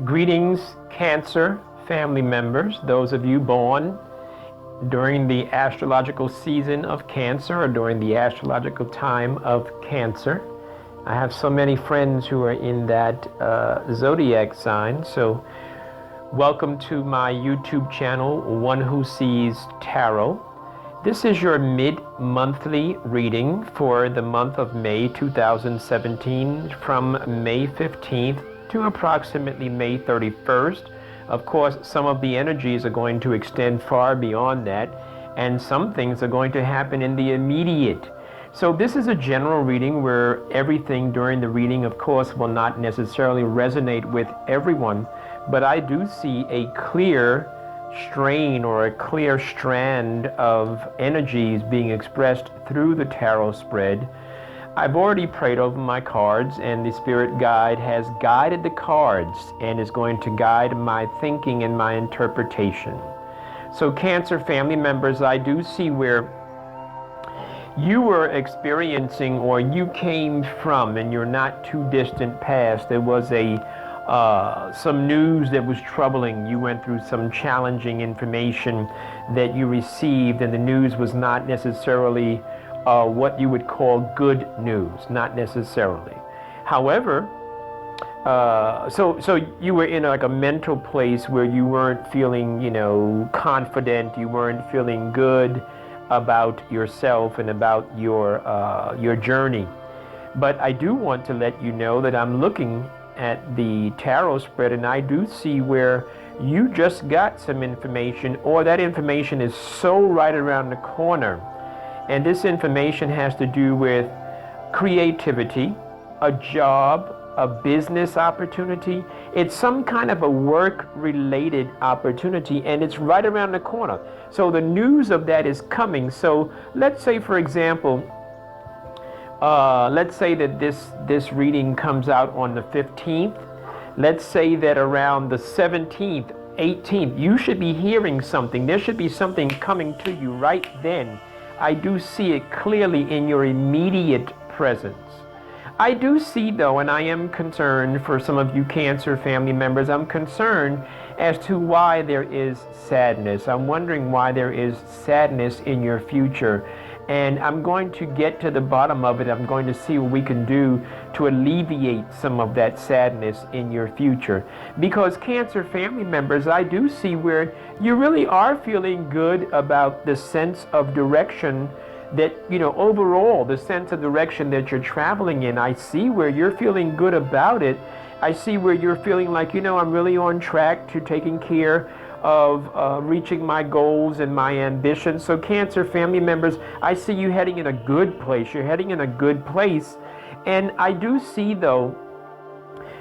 Greetings, Cancer family members, those of you born during the astrological season of Cancer or during the astrological time of Cancer. I have so many friends who are in that zodiac sign, so welcome to my YouTube channel, One Who Sees Tarot. This is your mid-monthly reading for the month of May 2017 from May 15th to approximately May 31st. Of course, some of the energies are going to extend far beyond that, and some things are going to happen in the immediate. So this is a general reading where everything during the reading, of course, will not necessarily resonate with everyone, but I do see a clear strain or a clear strand of energies being expressed through the tarot spread. I've already prayed over my cards, and the spirit guide has guided the cards and is going to guide my thinking and my interpretation. So Cancer family members, I do see where you were experiencing, or you came from, and you're not too distant past, there was some news that was troubling. You went through some challenging information that you received, and the news was not necessarily what you would call good news, not necessarily. However, so you were in like a mental place where you weren't feeling, confident. You weren't feeling good about yourself and about your journey. But I do want to let you know that I'm looking at the tarot spread, and I do see where you just got some information, or that information is so right around the corner. And this information has to do with creativity, a job, a business opportunity. It's some kind of a work-related opportunity, and it's right around the corner. So the news of that is coming. So let's say, for example, let's say that this reading comes out on the 15th. Let's say that around the 17th, 18th, you should be hearing something. There should be something coming to you right then. I do see it clearly in your immediate presence. I do see, though, and I am concerned for some of you Cancer family members, I'm concerned as to why there is sadness. I'm wondering why there is sadness in your future. And I'm going to get to the bottom of it. I'm going to see what we can do to alleviate some of that sadness in your future. Because Cancer family members, I do see where you really are feeling good about the sense of direction that, overall, the sense of direction that you're traveling in. I see where you're feeling good about it. I see where you're feeling like, I'm really on track to taking care of reaching my goals and my ambitions. So Cancer family members, I see you heading in a good place. You're heading in a good place. And I do see, though,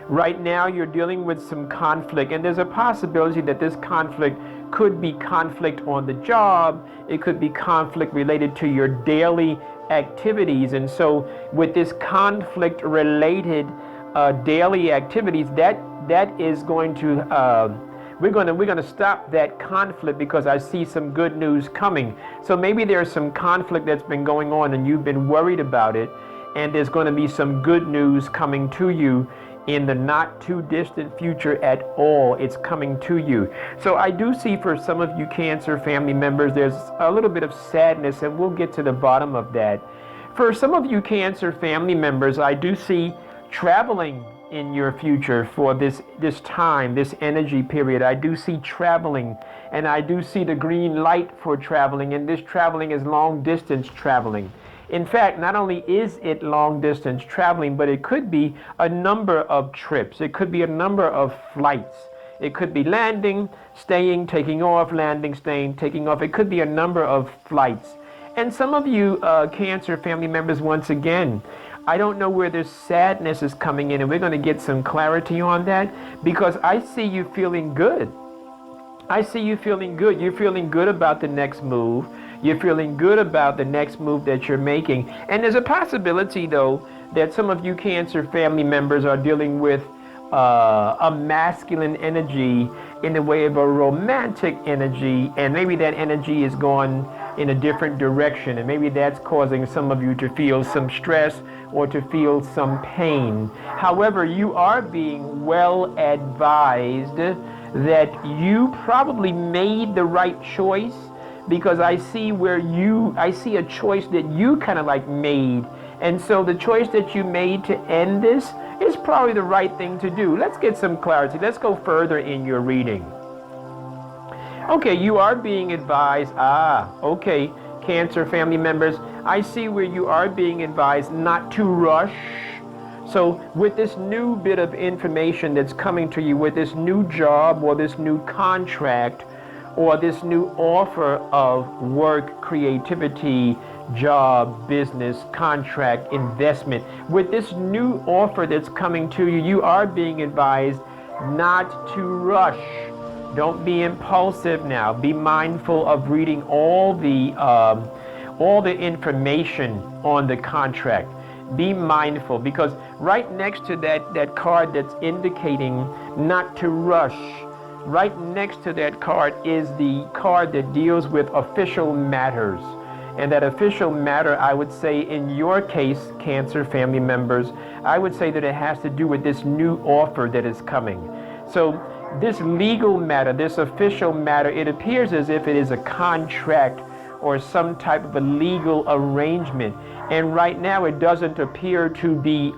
right now you're dealing with some conflict, and there's a possibility that this conflict could be conflict on the job. It could be conflict related to your daily activities. And so with this conflict related daily activities, that is going to we're going to stop that conflict, because I see some good news coming. So maybe there's some conflict that's been going on and you've been worried about it, and there's going to be some good news coming to you in the not too distant future at all. It's coming to you. So I do see for some of you Cancer family members, there's a little bit of sadness, and we'll get to the bottom of that. For some of you Cancer family members, I do see traveling in your future for this time, this energy period. I do see traveling, and I do see the green light for traveling, and this traveling is long distance traveling. In fact, not only is it long distance traveling, but it could be a number of trips. It could be a number of flights. It could be landing, staying, taking off, landing, staying, taking off. It could be a number of flights. And some of you Cancer family members, once again, I don't know where this sadness is coming in, and we're going to get some clarity on that, because I see you feeling good. I see you feeling good. You're feeling good about the next move. You're feeling good about the next move that you're making. And there's a possibility, though, that some of you Cancer family members are dealing with a masculine energy in the way of a romantic energy, and maybe that energy is going in a different direction, and maybe that's causing some of you to feel some stress or to feel some pain. However, you are being well advised that you probably made the right choice, because I see a choice that you kind of like made. And so the choice that you made to end this is probably the right thing to do. Let's get some clarity. Let's go further in your reading. Okay, you are being advised. Okay, Cancer family members, I see where you are being advised not to rush. So with this new bit of information that's coming to you, with this new job or this new contract or this new offer of work, creativity, job, business, contract, investment, with this new offer that's coming to you, you are being advised not to rush. Don't be impulsive now. Be mindful of reading all the information on the contract. Be mindful, because right next to that card that's indicating not to rush, right next to that card is the card that deals with official matters. And that official matter, I would say in your case, Cancer family members, I would say that it has to do with this new offer that is coming. So this legal matter, this official matter, it appears as if it is a contract or some type of a legal arrangement. And right now it doesn't appear to be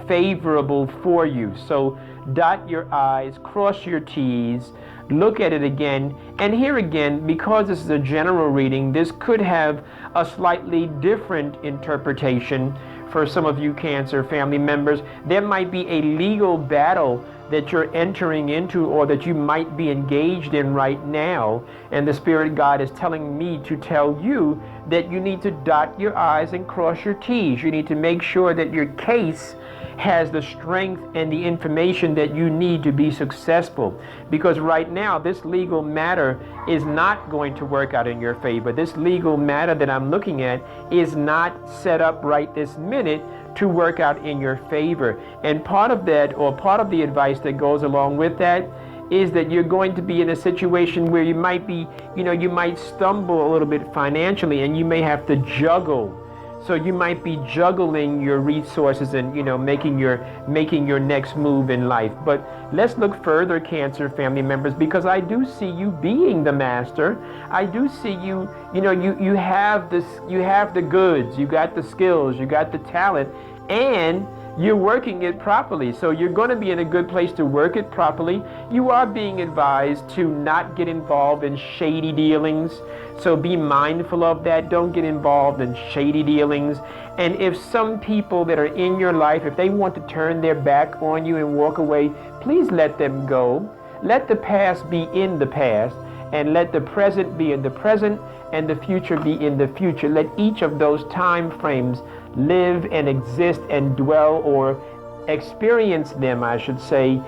favorable for you. So dot your I's, cross your T's, look at it again. And here again, because this is a general reading, this could have a slightly different interpretation for some of you Cancer family members. There might be a legal battle that you're entering into, or that you might be engaged in right now, and the Spirit God is telling me to tell you that you need to dot your I's and cross your T's. You need to make sure that your case has the strength and the information that you need to be successful, because right now this legal matter is not going to work out in your favor. This legal matter that I'm looking at is not set up right this minute to work out in your favor. And part of that, or part of the advice that goes along with that, is that you're going to be in a situation where you might be, you might stumble a little bit financially, and you may have to juggle. So you might be juggling your resources and, making your next move in life. But let's look further, Cancer family members, because I do see you being the master. I do see you, you have this, you have the goods, you got the skills, you got the talent, and you're working it properly. So you're going to be in a good place to work it properly. You are being advised to not get involved in shady dealings. So be mindful of that. Don't get involved in shady dealings. And if some people that are in your life, if they want to turn their back on you and walk away, please let them go. Let the past be in the past, and let the present be in the present, and the future be in the future. Let each of those time frames live and exist and dwell, or experience them, I should say,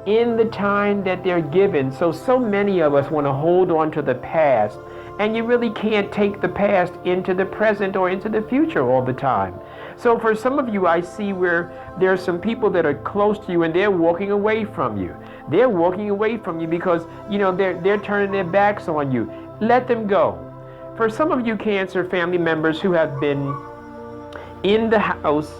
in the time that they're given. So many of us want to hold on to the past, and you really can't take the past into the present or into the future all the time. So for some of you, I see where there are some people that are close to you, and they're walking away from you. They're walking away from you because, they're turning their backs on you. Let them go. For some of you Cancer family members who have been in the house,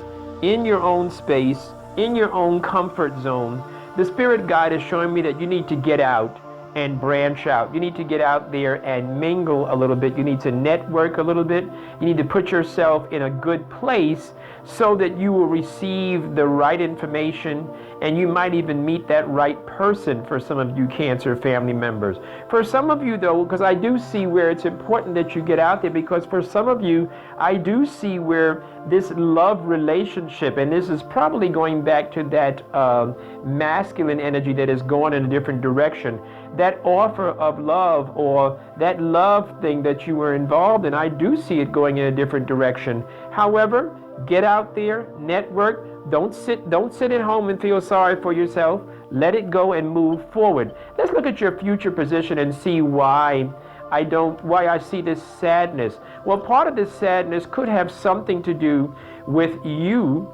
in your own space, in your own comfort zone, the Spirit Guide is showing me that you need to get out and branch out. You need to get out there and mingle a little bit. You need to network a little bit. You need to put yourself in a good place so that you will receive the right information, and you might even meet that right person for some of you Cancer family members. For some of you though, because I do see where it's important that you get out there, because for some of you, I do see where this love relationship, and this is probably going back to that masculine energy that is going in a different direction, that offer of love, or that love thing that you were involved in, I do see it going in a different direction. However, get out there, network. Don't sit at home and feel sorry for yourself. Let it go and move forward. Let's look at your future position and see why I see this sadness. Well, part of this sadness could have something to do with you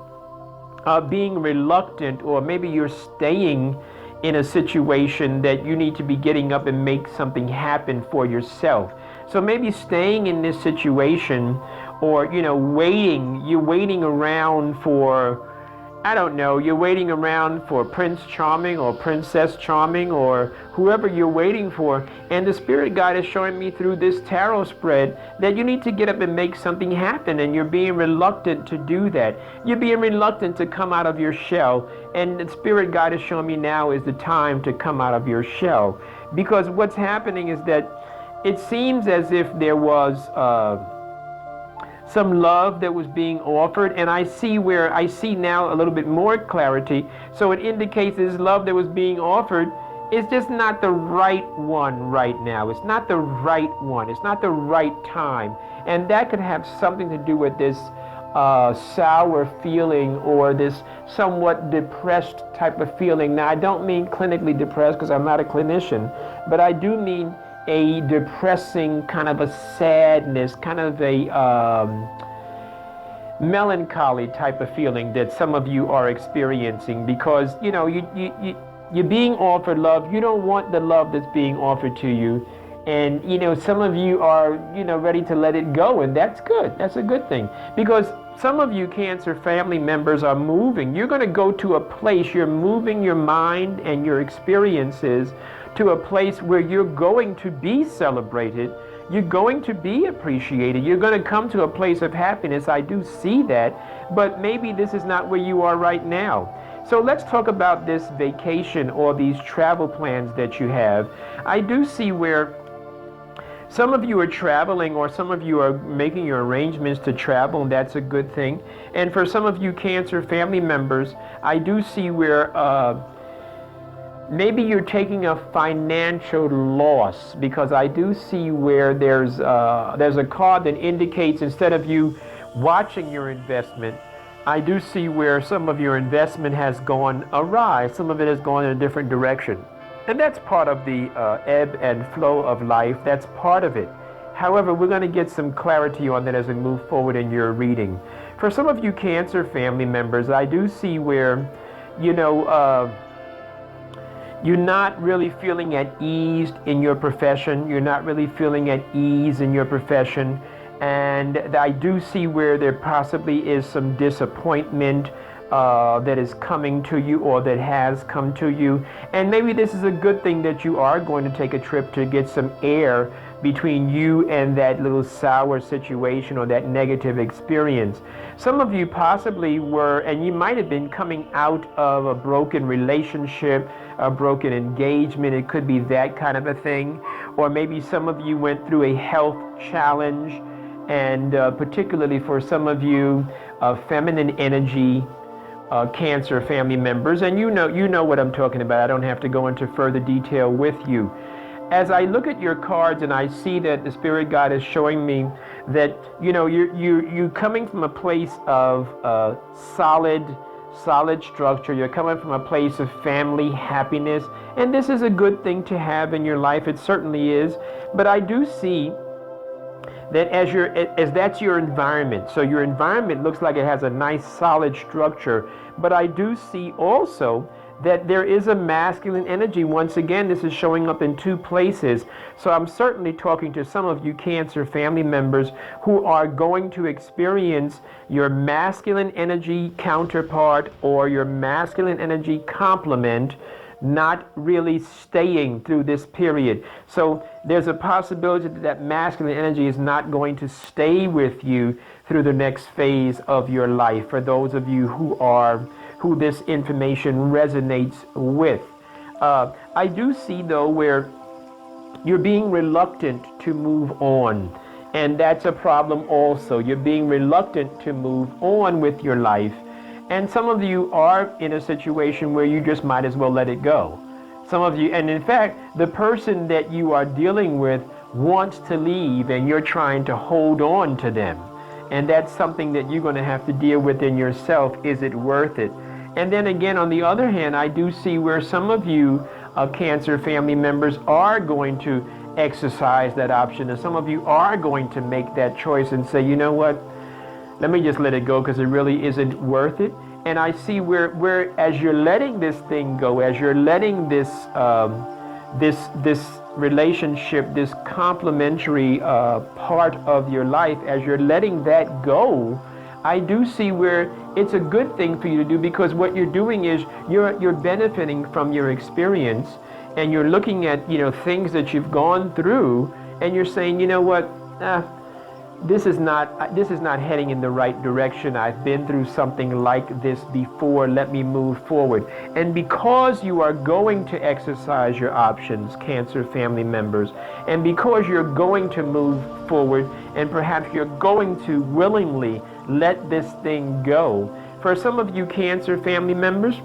being reluctant, or maybe you're staying in a situation that you need to be getting up and make something happen for yourself. So maybe staying in this situation, or, waiting. You're waiting around for, I don't know, you're waiting around for Prince Charming or Princess Charming or whoever you're waiting for. And the Spirit Guide is showing me through this tarot spread that you need to get up and make something happen, and you're being reluctant to do that. You're being reluctant to come out of your shell. And the Spirit Guide is showing me now is the time to come out of your shell. Because what's happening is that it seems as if there was some love that was being offered, and I see now a little bit more clarity. So it indicates this love that was being offered is just not the right one right now. It's not the right one. It's not the right time. And that could have something to do with this sour feeling or this somewhat depressed type of feeling. Now, I don't mean clinically depressed because I'm not a clinician, but I do mean a depressing kind of a sadness, kind of a melancholy type of feeling that some of you are experiencing, because you're being offered love. You don't want the love that's being offered to you, and some of you are ready to let it go, and that's good. That's a good thing, because some of you Cancer family members are moving. You're going to go to a place. You're moving your mind and your experiences to a place where you're going to be celebrated, you're going to be appreciated, you're going to come to a place of happiness. I do see that, but maybe this is not where you are right now. So let's talk about this vacation or these travel plans that you have. I do see where some of you are traveling, or some of you are making your arrangements to travel, and that's a good thing. And for some of you Cancer family members, I do see where maybe you're taking a financial loss, because I do see where there's a card that indicates, instead of you watching your investment, I do see where some of your investment has gone awry. Some of it has gone in a different direction. And that's part of the ebb and flow of life. That's part of it. However, we're going to get some clarity on that as we move forward in your reading. For some of you Cancer family members, I do see where, you're not really feeling at ease in your profession. You're not really feeling at ease in your profession. And I do see where there possibly is some disappointment that is coming to you, or that has come to you. And maybe this is a good thing that you are going to take a trip to get some air between you and that little sour situation or that negative experience. Some of you possibly were, and you might have been coming out of a broken relationship, a broken engagement. It could be that kind of a thing. Or maybe some of you went through a health challenge, and particularly for some of you feminine energy Cancer family members, and you know what I'm talking about. I don't have to go into further detail with you. As I look at your cards and I see that the Spirit Guide is showing me that you're coming from a place of solid structure. You're coming from a place of family happiness, and this is a good thing to have in your life. It certainly is. But I do see that as that's your environment. So your environment looks like it has a nice solid structure. But I do see also that there is a masculine energy. Once again, this is showing up in two places. So I'm certainly talking to some of you Cancer family members who are going to experience your masculine energy counterpart or your masculine energy complement not really staying through this period. So there's a possibility that masculine energy is not going to stay with you through the next phase of your life, for those of you who this information resonates with. I do see though where you're being reluctant to move on, and that's a problem also. You're being reluctant to move on with your life. And some of you are in a situation where you just might as well let it go. Some of you, and in fact, the person that you are dealing with wants to leave, and you're trying to hold on to them. And that's something that you're going to have to deal with in yourself. Is it worth it? And then again, on the other hand, I do see where some of you Cancer family members are going to exercise that option, and some of you are going to make that choice and say, you know what? Let me just let it go, because it really isn't worth it. And I see where as you're letting this thing go, as you're letting this relationship, this complementary part of your life, as you're letting that go, I do see where it's a good thing for you to do, because what you're doing is you're benefiting from your experience, and you're looking at, things that you've gone through, and you're saying, you know what, this is not heading in the right direction. I've been through something like this before. Let me move forward. And because you are going to exercise your options, Cancer family members, and because you're going to move forward, and perhaps you're going to willingly let this thing go, for some of you Cancer family members,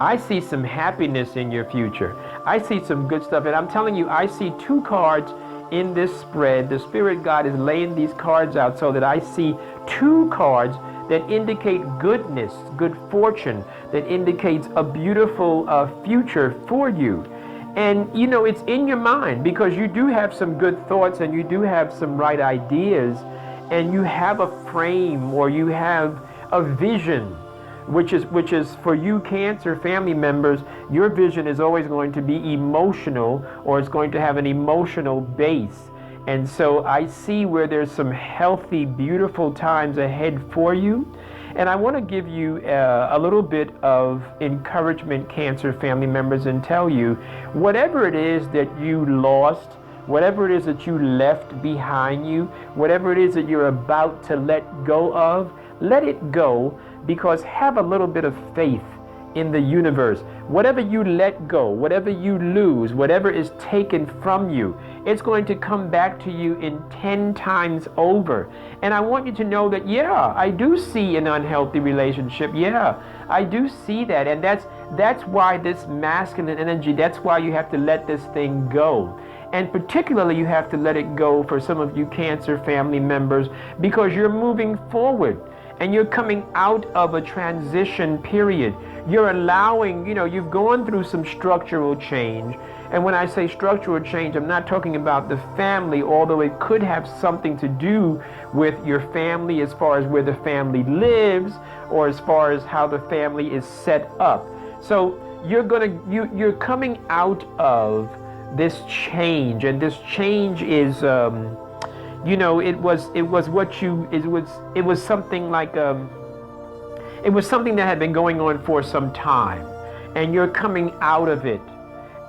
I see some happiness in your future. I see some good stuff. And I'm telling you, I see two cards in this spread. The Spirit God is laying these cards out so that I see two cards that indicate goodness, good fortune, that indicates a beautiful future for you. And it's in your mind, because you do have some good thoughts, and you do have some right ideas, and you have a frame, or you have a vision, which is for you Cancer family members, your vision is always going to be emotional, or it's going to have an emotional base. And so I see where there's some healthy, beautiful times ahead for you. And I want to give you a little bit of encouragement, Cancer family members, and tell you, whatever it is that you lost, whatever it is that you left behind you, whatever it is that you're about to let go of, let it go, because have a little bit of faith in the universe. Whatever you let go, whatever you lose, whatever is taken from you, it's going to come back to you in 10 times over. And I want you to know that, yeah, I do see an unhealthy relationship. Yeah, I do see that. And that's why this masculine energy, that's why you have to let this thing go. And particularly you have to let it go for some of you Cancer family members, because you're moving forward. And you're coming out of a transition period. You're allowing, you've gone through some structural change. And when I say structural change, I'm not talking about the family, although it could have something to do with your family as far as where the family lives, or as far as how the family is set up. So you're coming out of this change, and this change is it was something like it was something that had been going on for some time, and you're coming out of it,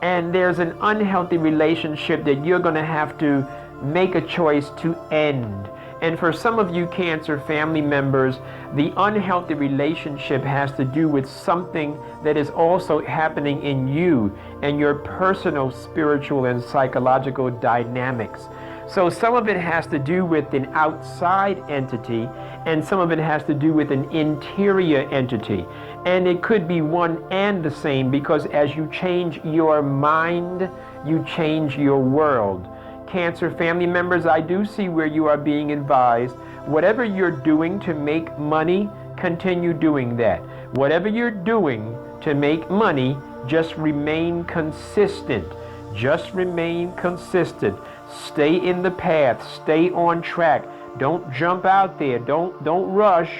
and there's an unhealthy relationship that you're going to have to make a choice to end. And for some of you Cancer family members, the unhealthy relationship has to do with something that is also happening in you and your personal spiritual and psychological dynamics. So some of it has to do with an outside entity, and some of it has to do with an interior entity. And it could be one and the same, because as you change your mind, you change your world. Cancer family members, I do see where you are being advised, whatever you're doing to make money, continue doing that. Whatever you're doing to make money, just remain consistent. Just remain consistent. Stay in the path. Stay on track. Don't jump out there. Don't rush.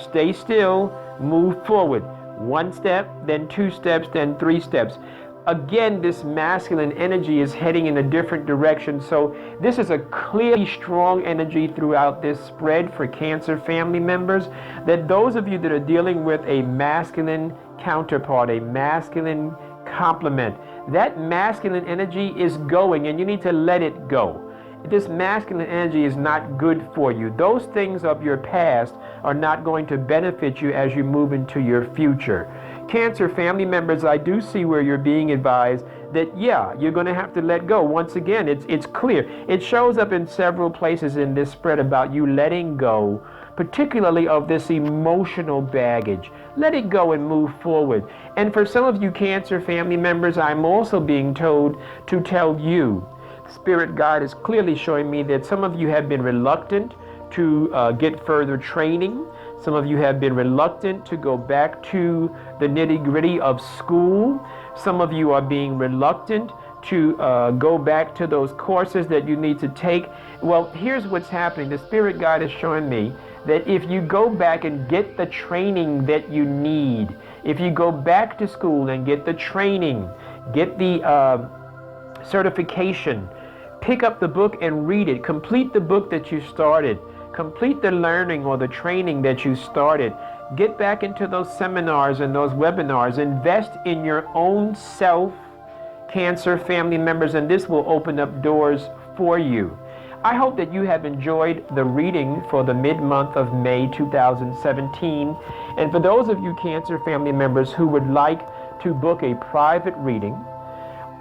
Stay still. Move forward. One step, then 2 steps, then 3 steps. Again, this masculine energy is heading in a different direction. So this is a clearly strong energy throughout this spread for Cancer family members, that those of you that are dealing with a masculine counterpart, a masculine complement, that masculine energy is going, and you need to let it go. This masculine energy is not good for you. Those things of your past are not going to benefit you as you move into your future. Cancer family members, I do see where you're being advised that, yeah, you're going to have to let go. Once again, it's clear. It shows up in several places in this spread about you letting go, particularly of this emotional baggage. Let it go and move forward. And for some of you Cancer family members, I'm also being told to tell you, Spirit God is clearly showing me that some of you have been reluctant to get further training. Some of you have been reluctant to go back to the nitty-gritty of school. Some of you are being reluctant to go back to those courses that you need to take. Well, here's what's happening. The Spirit God is showing me that if you go back and get the training that you need, if you go back to school and get the training, get the certification. Pick up the book and read it. Complete the book that you started. Complete the learning or the training that you started. Get back into those seminars and those webinars. Invest in your own self, Cancer family members, and this will open up doors for you. I hope that you have enjoyed the reading for the mid-month of May 2017. And for those of you Cancer family members who would like to book a private reading,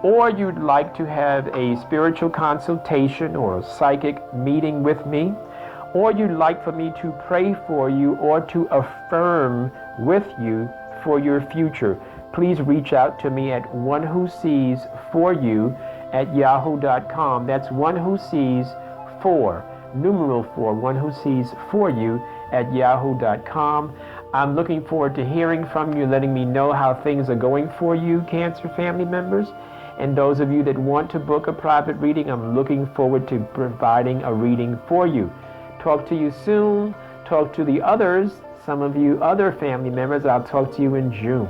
or you'd like to have a spiritual consultation or a psychic meeting with me, or you'd like for me to pray for you or to affirm with you for your future, please reach out to me at onewhosees4you@yahoo.com. That's one who sees for, numeral 4, one who sees for you @yahoo.com. I'm looking forward to hearing from you, letting me know how things are going for you, Cancer family members. And those of you that want to book a private reading, I'm looking forward to providing a reading for you. Talk to you soon. Talk to the others, some of you other family members. I'll talk to you in June.